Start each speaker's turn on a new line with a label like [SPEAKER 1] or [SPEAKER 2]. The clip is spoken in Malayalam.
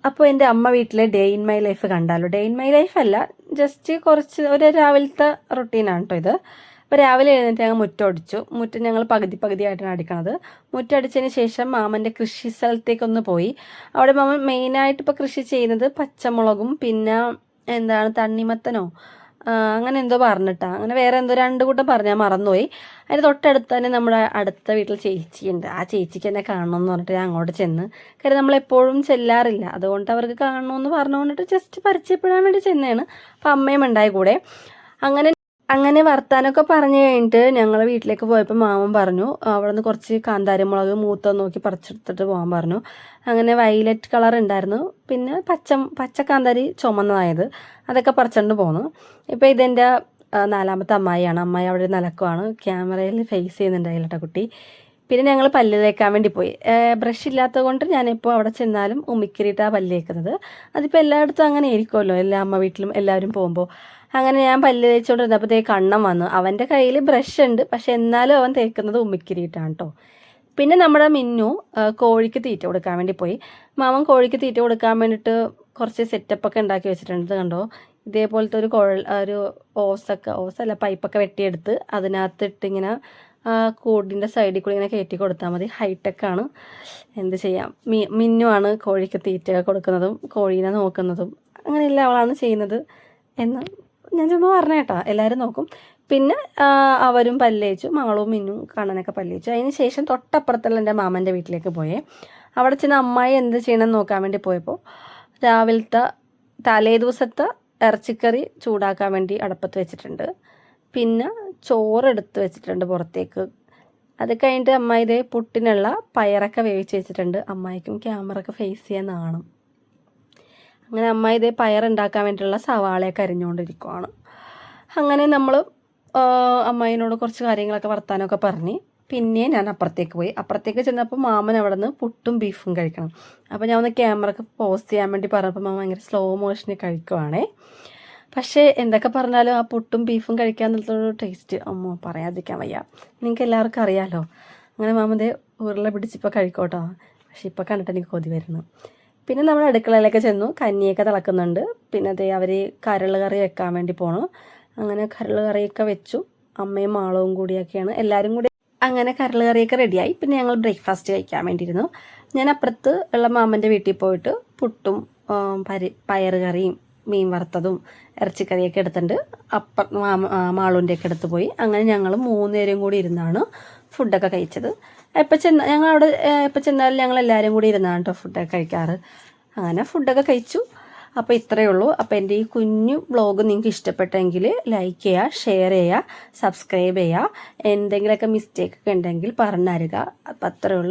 [SPEAKER 1] അപ്പോൾ എൻ്റെ അമ്മ വീട്ടിലെ ഡേ ഇൻ മൈ ലൈഫ് കണ്ടാലോ. ഡേ ഇൻ മൈ ലൈഫ് അല്ല, ജസ്റ്റ് കുറച്ച് ഒരു രാവിലത്തെ റൊട്ടീനാണ് കേട്ടോ ഇത്. അപ്പോൾ രാവിലെ എഴുന്നേറ്റ് ഞങ്ങൾ മുറ്റമടിച്ചു. മുറ്റം ഞങ്ങൾ പകുതിയായിട്ടാണ് അടിക്കണത്. മുറ്റമടിച്ചതിന് ശേഷം മാമൻ്റെ കൃഷി സ്ഥലത്തേക്കൊന്ന് പോയി. അവിടെ മാമൻ മെയിനായിട്ട് ഇപ്പോൾ കൃഷി ചെയ്യുന്നത് പച്ചമുളകും പിന്നെ തണ്ണിമത്തനോ അങ്ങനെ എന്തോ പറഞ്ഞിട്ടാ, അങ്ങനെ വേറെ എന്തോ 2 കൂട്ടം പറഞ്ഞാൽ മറന്നുപോയി. അതിന് തൊട്ടടുത്ത് തന്നെ നമ്മുടെ അടുത്ത വീട്ടിൽ ചേച്ചിയുണ്ട്. ആ ചേച്ചിക്ക് എന്നെ കാണണമെന്ന് പറഞ്ഞിട്ട് ഞാൻ അങ്ങോട്ട് ചെന്ന്. കാര്യം നമ്മളെപ്പോഴും ചെല്ലാറില്ല, അതുകൊണ്ട് അവർക്ക് കാണണമെന്ന് പറഞ്ഞുകൊണ്ടിട്ട് ജസ്റ്റ് പരിചയപ്പെടാൻ വേണ്ടി ചെന്നതാണ്. അപ്പം അമ്മയും ഉണ്ടായി കൂടെ. അങ്ങനെ വർത്താനമൊക്കെ പറഞ്ഞു കഴിഞ്ഞിട്ട് ഞങ്ങൾ വീട്ടിലേക്ക് പോയപ്പോൾ മാമൻ പറഞ്ഞു അവിടെ നിന്ന് കുറച്ച് കാന്താരിമുളക് മൂത്ത നോക്കി പറിച്ചെടുത്തിട്ട് പോകാൻ പറഞ്ഞു. അങ്ങനെ വയലറ്റ് കളർ ഉണ്ടായിരുന്നു, പിന്നെ പച്ച കാന്താരി ചുമന്നതായത്, അതൊക്കെ പറിച്ചുകൊണ്ട് പോന്നു. ഇപ്പോൾ ഇതെൻ്റെ 4ാമത്തെ അമ്മായിയാണ്. അമ്മായി അവിടെ നിലക്കുവാണ്, ക്യാമറയിൽ ഫേസ് ചെയ്യുന്നുണ്ടായില്ല കുട്ടി. പിന്നെ ഞങ്ങൾ പല്ല് തേക്കാൻ വേണ്ടി പോയി. ബ്രഷ് ഇല്ലാത്തത് കൊണ്ട് ഞാനിപ്പോൾ അവിടെ ചെന്നാലും ഉമ്മിക്കരിയിട്ടാണ് പല്ല് തേക്കുന്നത്. അതിപ്പോൾ എല്ലായിടത്തും അങ്ങനെ ആയിരിക്കുമല്ലോ, എല്ലാ അമ്മ വീട്ടിലും എല്ലാവരും പോകുമ്പോൾ. അങ്ങനെ ഞാൻ പല്ല് തേച്ചുകൊണ്ടിരുന്നപ്പോൾ കണ്ണൻ വന്നു. അവൻ്റെ കയ്യിൽ ബ്രഷ് ഉണ്ട്, പക്ഷെ എന്നാലും അവൻ തേക്കുന്നത് ഉമ്മിക്കരിയിട്ടാണ് കേട്ടോ. പിന്നെ നമ്മുടെ മിന്നു കോഴിക്ക് തീറ്റ കൊടുക്കാൻ വേണ്ടി പോയി. മാമൻ കോഴിക്ക് തീറ്റ കൊടുക്കാൻ വേണ്ടിയിട്ട് കുറച്ച് സെറ്റപ്പൊക്കെ ഉണ്ടാക്കി വെച്ചിട്ടുണ്ട്. കണ്ടോ, ഇതേപോലത്തെ ഒരു ഓസല്ല പൈപ്പൊക്കെ വെട്ടിയെടുത്ത് അതിനകത്തിട്ട് ഇങ്ങനെ കൂടിൻ്റെ സൈഡിൽ കൂടി ഇങ്ങനെ കയറ്റി കൊടുത്താൽ മതി. ഹൈടെക്കാണ്, എന്ത് ചെയ്യാം. മിന്നുവാണ് കോഴിക്ക് തീറ്റ കൊടുക്കുന്നതും കോഴീനെ നോക്കുന്നതും അങ്ങനെയല്ല അവളാണ് ചെയ്യുന്നത് എന്ന് ഞാൻ ചുമ്മാ പറഞ്ഞ കേട്ടോ. എല്ലാവരും നോക്കും. പിന്നെ അവരും പല്ലേച്ചു, മകളും മിന്നും കണ്ണനൊക്കെ പല്ലേച്ചു. അതിന് ശേഷം തൊട്ടപ്പുറത്തുള്ള എൻ്റെ മാമൻ്റെ വീട്ടിലേക്ക് പോയേ. അവിടെ ചെന്ന് അമ്മായി എന്ത് ചെയ്യണമെന്ന് നോക്കാൻ വേണ്ടി പോയപ്പോൾ രാവിലത്തെ തലേ ദിവസത്തെ ഇറച്ചിക്കറി ചൂടാക്കാൻ വേണ്ടി അടുപ്പത്ത് വെച്ചിട്ടുണ്ട്. പിന്നെ ചോറെടുത്ത് വെച്ചിട്ടുണ്ട് പുറത്തേക്ക്. അത് കഴിഞ്ഞിട്ട് അമ്മായി ഇതേ പുട്ടിനുള്ള പയറൊക്കെ വേവിച്ച് വെച്ചിട്ടുണ്ട്. അമ്മായിക്കും ക്യാമറയൊക്കെ ഫേസ് ചെയ്യാൻ നാണം. അങ്ങനെ അമ്മായി ഇതേ പയറുണ്ടാക്കാൻ വേണ്ടിയിട്ടുള്ള സവാളയൊക്കെ അരിഞ്ഞുകൊണ്ടിരിക്കുവാണ്. അങ്ങനെ നമ്മൾ അമ്മായിനോട് കുറച്ച് കാര്യങ്ങളൊക്കെ വർത്താനമൊക്കെ പറഞ്ഞ് പിന്നെ ഞാൻ അപ്പുറത്തേക്ക് ചെന്നപ്പോൾ മാമൻ അവിടെ നിന്ന് പുട്ടും ബീഫും കഴിക്കണം. അപ്പോൾ ഞാൻ ഒന്ന് ക്യാമറയൊക്കെ പോസ്റ്റ് ചെയ്യാൻ വേണ്ടി പറഞ്ഞപ്പോൾ മാമൻ ഭയങ്കര സ്ലോ മോഷനിൽ കഴിക്കുവാണേ. പക്ഷേ എന്തൊക്കെ പറഞ്ഞാലും ആ പുട്ടും ബീഫും കഴിക്കാന്നുള്ളൊരു ടേസ്റ്റ് അമ്മ പറയാതിരിക്കാൻ വയ്യ. നിങ്ങൾക്ക് എല്ലാവർക്കും അറിയാമല്ലോ. അങ്ങനെ മാമൻ്റെ ഉരുള പിടിച്ചിപ്പോൾ കഴിക്കോട്ടോ. പക്ഷെ ഇപ്പോൾ കണ്ടിട്ട് എനിക്ക് കൊതി വരുന്നു. പിന്നെ നമ്മൾ അടുക്കളയിലൊക്കെ ചെന്നു, കഞ്ഞിയൊക്കെ തിളക്കുന്നുണ്ട്. പിന്നെ അവർ കരൾ കറി വെക്കാൻ വേണ്ടി പോണു. അങ്ങനെ കരൾ കറിയൊക്കെ വെച്ചു. അമ്മയും മാളവും കൂടിയൊക്കെയാണ് എല്ലാവരും കൂടി. അങ്ങനെ കരൾ കറിയൊക്കെ റെഡിയായി. പിന്നെ ഞങ്ങൾ ബ്രേക്ക്ഫാസ്റ്റ് കഴിക്കാൻ വേണ്ടിയിരുന്നു. ഞാൻ അപ്പുറത്ത് ഉള്ള മാമൻ്റെ വീട്ടിൽ പോയിട്ട് പുട്ടും പയറ് കറിയും മീൻ വറുത്തതും ഇറച്ചിക്കറിയൊക്കെ എടുത്തിട്ടുണ്ട്. മാളൂൻ്റെ ഒക്കെ എടുത്ത് പോയി. അങ്ങനെ ഞങ്ങൾ 3 പേരും കൂടി ഇരുന്നാണ് ഫുഡൊക്കെ കഴിച്ചത്. ഞങ്ങളവിടെ എപ്പോൾ ചെന്നാലും ഞങ്ങൾ എല്ലാവരും കൂടി ഇരുന്നാണ് കേട്ടോ ഫുഡൊക്കെ കഴിക്കാറ്. അങ്ങനെ ഫുഡൊക്കെ കഴിച്ചു. അപ്പോൾ ഇത്രയേ ഉള്ളൂ. അപ്പോൾ എൻ്റെ ഈ കുഞ്ഞു വ്ളോഗ് നിങ്ങൾക്ക് ഇഷ്ടപ്പെട്ടെങ്കിൽ ലൈക്ക് ചെയ്യുക, ഷെയർ ചെയ്യുക, സബ്സ്ക്രൈബ് ചെയ്യുക. എന്തെങ്കിലുമൊക്കെ മിസ്റ്റേക്കൊക്കെ ഉണ്ടെങ്കിൽ പറഞ്ഞു തരിക. അപ്പോൾ അത്രയേ ഉള്ളൂ.